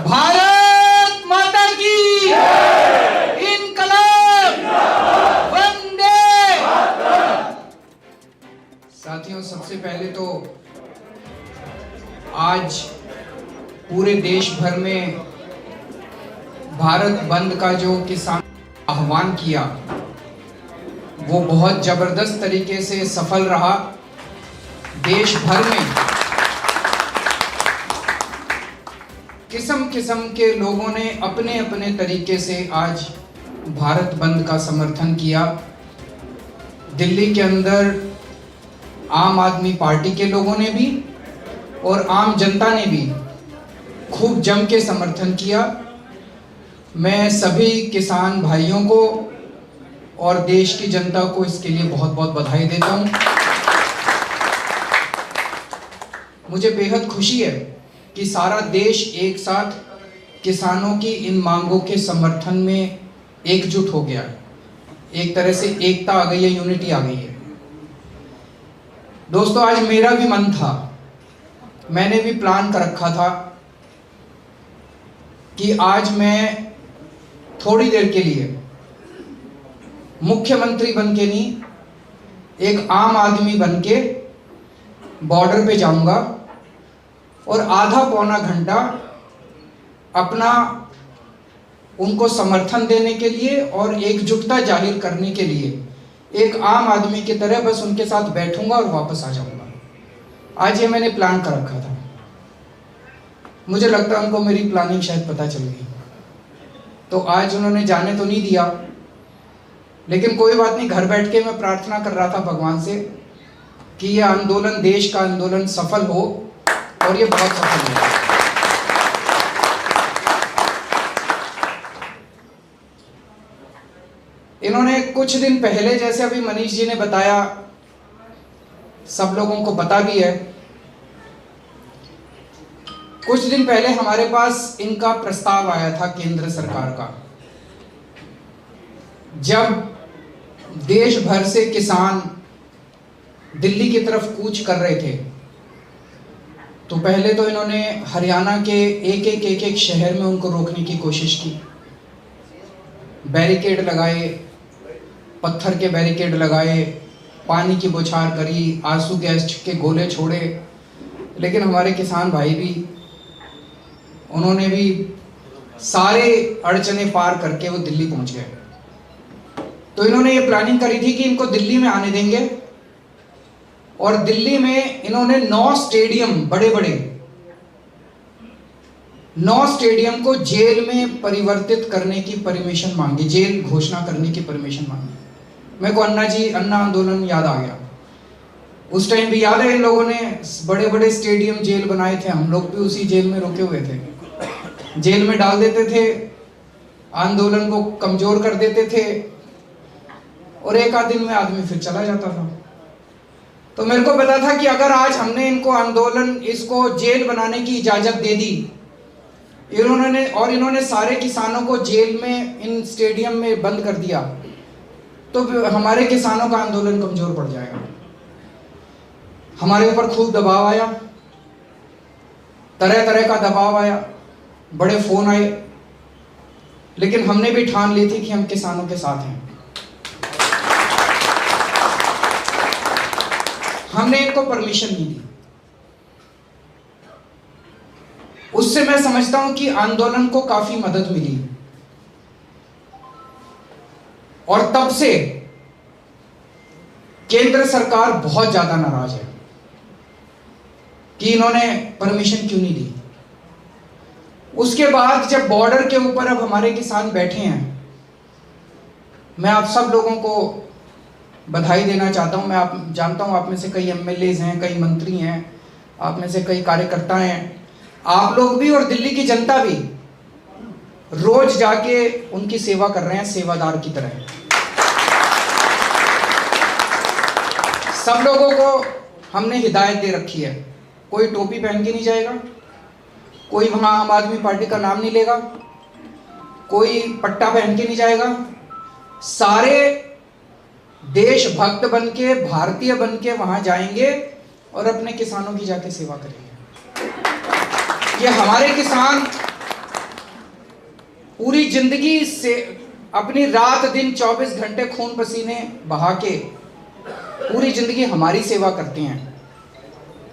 भारत माता की इनकलाब वंदे। साथियों, सबसे पहले तो आज पूरे देश भर में भारत बंद का जो किसान आह्वान किया वो बहुत जबरदस्त तरीके से सफल रहा। देश भर में किस्म किस्म के लोगों ने अपने अपने तरीके से आज भारत बंद का समर्थन किया। दिल्ली के अंदर आम आदमी पार्टी के लोगों ने भी और आम जनता ने भी खूब जम के समर्थन किया। मैं सभी किसान भाइयों को और देश की जनता को इसके लिए बहुत बहुत बधाई देता हूं। मुझे बेहद खुशी है कि सारा देश एक साथ किसानों की इन मांगों के समर्थन में एकजुट हो गया। एक तरह से एकता आ गई है, यूनिटी आ गई है। दोस्तों, आज मेरा भी मन था, मैंने भी प्लान कर रखा था कि आज मैं थोड़ी देर के लिए मुख्यमंत्री बन के नहीं, एक आम आदमी बन के बॉर्डर पे जाऊंगा और आधा पौना घंटा अपना उनको समर्थन देने के लिए और एकजुटता जाहिर करने के लिए एक आम आदमी की तरह बस उनके साथ बैठूंगा और वापस आ जाऊंगा। आज ये मैंने प्लान कर रखा था। मुझे लगता है उनको मेरी प्लानिंग शायद पता चल गई, तो आज उन्होंने जाने तो नहीं दिया, लेकिन कोई बात नहीं। घर बैठ के मैं प्रार्थना कर रहा था भगवान से कि यह आंदोलन, देश का आंदोलन सफल हो, और ये बहुत सफल हुआ। इन्होंने कुछ दिन पहले, जैसे अभी मनीष जी ने बताया, सब लोगों को पता भी है, कुछ दिन पहले हमारे पास इनका प्रस्ताव आया था केंद्र सरकार का। जब देश भर से किसान दिल्ली की तरफ कूच कर रहे थे, तो पहले तो इन्होंने हरियाणा के एक एक शहर में उनको रोकने की कोशिश की। बैरिकेड लगाए, पत्थर के बैरिकेड लगाए, पानी की बौछार करी, आंसू गैस के गोले छोड़े, लेकिन हमारे किसान भाई भी, उन्होंने भी सारे अड़चने पार करके वो दिल्ली पहुंच गए। तो इन्होंने ये प्लानिंग करी थी कि इनको दिल्ली में आने देंगे, और दिल्ली में इन्होंने 9 स्टेडियम, बड़े बड़े 9 स्टेडियम को जेल में परिवर्तित करने की परमिशन मांगी, जेल घोषणा करने की परमिशन मांगी। मेरे को अन्ना आंदोलन याद आ गया। उस टाइम भी याद है, इन लोगों ने बड़े बड़े स्टेडियम, जेल बनाए थे। हम लोग भी उसी जेल में रुके हुए थे। जेल में डाल देते थे, आंदोलन को कमजोर कर देते थे, और एक आध दिन में आदमी फिर चला जाता था। तो मेरे को पता था कि अगर आज हमने इनको आंदोलन, इसको जेल बनाने की इजाजत दे दी, इन्होंने सारे किसानों को जेल में, इन स्टेडियम में बंद कर दिया, तो हमारे किसानों का आंदोलन कमजोर पड़ जाएगा। हमारे ऊपर खूब दबाव आया, तरह तरह का दबाव आया, बड़े फोन आए, लेकिन हमने भी ठान ली थी कि हम किसानों के साथ हैं। हमने इनको परमिशन नहीं दी। उससे मैं समझता हूं कि आंदोलन को काफी मदद मिली, और तब से केंद्र सरकार बहुत ज्यादा नाराज है कि इन्होंने परमिशन क्यों नहीं दी। उसके बाद जब बॉर्डर के ऊपर अब हमारे किसान बैठे हैं, मैं आप सब लोगों को बधाई देना चाहता हूं। मैं जानता हूं आप में से कई एमएलएज हैं, कई मंत्री हैं, आप में से कई कार्यकर्ता हैं। आप लोग भी और दिल्ली की जनता भी रोज जाके उनकी सेवा कर रहे हैं, सेवादार की तरह। सब लोगों को हमने हिदायत दे रखी है, कोई टोपी पहन के नहीं जाएगा, कोई वहां आम आदमी पार्टी का नाम नहीं लेगा, कोई पट्टा पहन के नहीं जाएगा। सारे देशभक्त बन के, भारतीय बन के वहां जाएंगे और अपने किसानों की जाके सेवा करेंगे। ये हमारे किसान पूरी जिंदगी से अपनी रात दिन 24 घंटे खून पसीने बहा के पूरी जिंदगी हमारी सेवा करते हैं।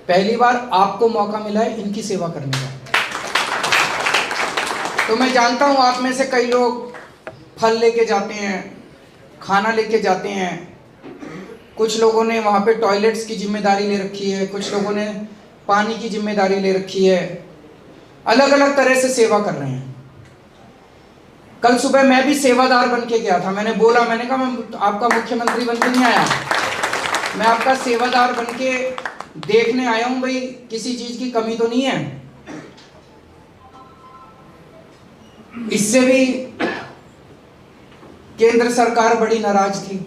पहली बार आपको मौका मिला है इनकी सेवा करने का। तो मैं जानता हूं आप में से कई लोग फल लेके जाते हैं, खाना लेके जाते हैं, कुछ लोगों ने वहाँ पे टॉयलेट्स की जिम्मेदारी ले रखी है, कुछ लोगों ने पानी की जिम्मेदारी ले रखी है, अलग अलग तरह से सेवा कर रहे हैं। कल सुबह मैं भी सेवादार बन के गया था। मैंने कहा मैं आपका मुख्यमंत्री बन के नहीं आया, मैं आपका सेवादार बन के देखने आया हूं भाई किसी चीज की कमी तो नहीं है। इससे भी केंद्र सरकार बड़ी नाराज थी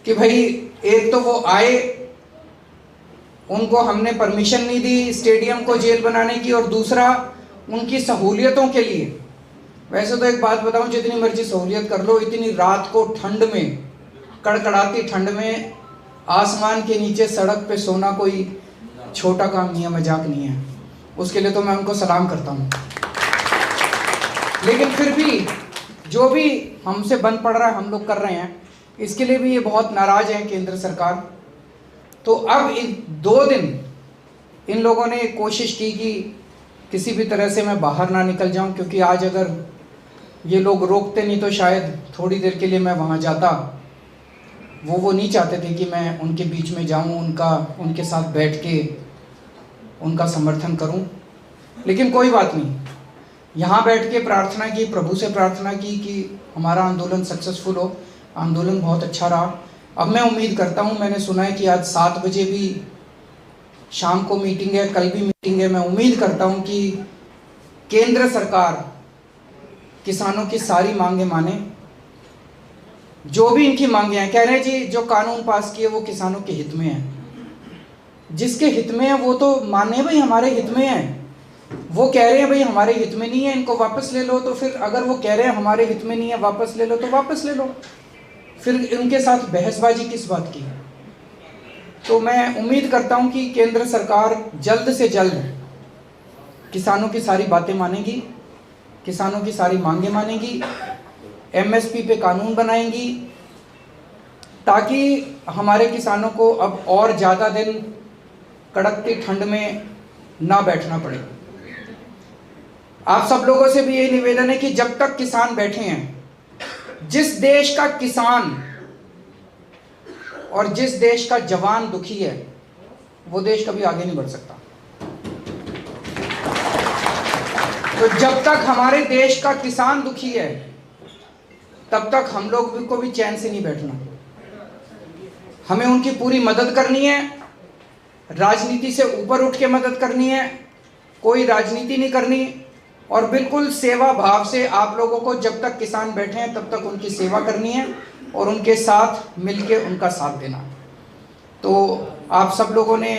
कि भाई एक तो वो आए, उनको हमने परमिशन नहीं दी स्टेडियम को जेल बनाने की, और दूसरा उनकी सहूलियतों के लिए, वैसे तो एक बात बताऊं, जितनी मर्जी सहूलियत कर लो, इतनी रात को ठंड में, कड़कड़ाती ठंड में आसमान के नीचे सड़क पे सोना कोई छोटा काम नहीं है, मजाक नहीं है। उसके लिए तो मैं उनको सलाम करता हूं। लेकिन फिर भी जो भी हमसे बन पड़ रहा है हम लोग कर रहे हैं, इसके लिए भी ये बहुत नाराज है केंद्र सरकार। तो अब इन 2 दिन इन लोगों ने कोशिश की कि किसी भी तरह से मैं बाहर ना निकल जाऊं, क्योंकि आज अगर ये लोग रोकते नहीं तो शायद थोड़ी देर के लिए मैं वहाँ जाता। वो नहीं चाहते थे कि मैं उनके बीच में जाऊँ, उनके साथ बैठ के उनका समर्थन करूँ। लेकिन कोई बात नहीं, यहाँ बैठ के प्रार्थना की, प्रभु से प्रार्थना की कि हमारा आंदोलन सक्सेसफुल हो। आंदोलन बहुत अच्छा रहा। अब मैं उम्मीद करता हूँ, मैंने सुना है कि आज 7 बजे भी शाम को मीटिंग है, कल भी मीटिंग है। मैं उम्मीद करता हूँ कि केंद्र सरकार किसानों की सारी मांगें माने, जो भी इनकी मांगे हैं। कह रहे हैं जी जो कानून पास किए वो किसानों के हित में है, जिसके हित में है वो तो माने भाई हमारे हित में है। वो कह रहे हैं भाई हमारे हित में नहीं है, इनको वापस ले लो, तो फिर अगर वो कह रहे हैं हमारे हित में नहीं है वापस ले लो, तो वापस ले लो। फिर उनके साथ बहसबाजी किस बात की। तो मैं उम्मीद करता हूं कि केंद्र सरकार जल्द से जल्द किसानों की सारी बातें मानेगी, किसानों की सारी मांगें मानेगी, एमएसपी पे कानून बनाएंगी, ताकि हमारे किसानों को अब और ज़्यादा दिन कड़कती ठंड में ना बैठना पड़े। आप सब लोगों से भी ये निवेदन है कि जब तक किसान बैठे हैं, जिस देश का किसान और जिस देश का जवान दुखी है, वो देश कभी आगे नहीं बढ़ सकता। तो जब तक हमारे देश का किसान दुखी है, तब तक हम लोग को भी चैन से नहीं बैठना। हमें उनकी पूरी मदद करनी है, राजनीति से ऊपर उठ के मदद करनी है, कोई राजनीति नहीं करनी, और बिल्कुल सेवा भाव से आप लोगों को जब तक किसान बैठे हैं तब तक उनकी सेवा करनी है और उनके साथ मिलके उनका साथ देना। तो आप सब लोगों ने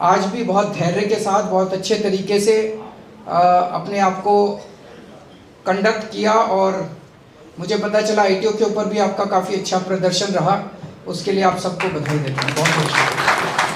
आज भी बहुत धैर्य के साथ, बहुत अच्छे तरीके से अपने आप को कंडक्ट किया, और मुझे पता चला ITO के ऊपर भी आपका काफ़ी अच्छा प्रदर्शन रहा। उसके लिए आप सबको बधाई देता हूँ। बहुत बहुत शुक्रिया।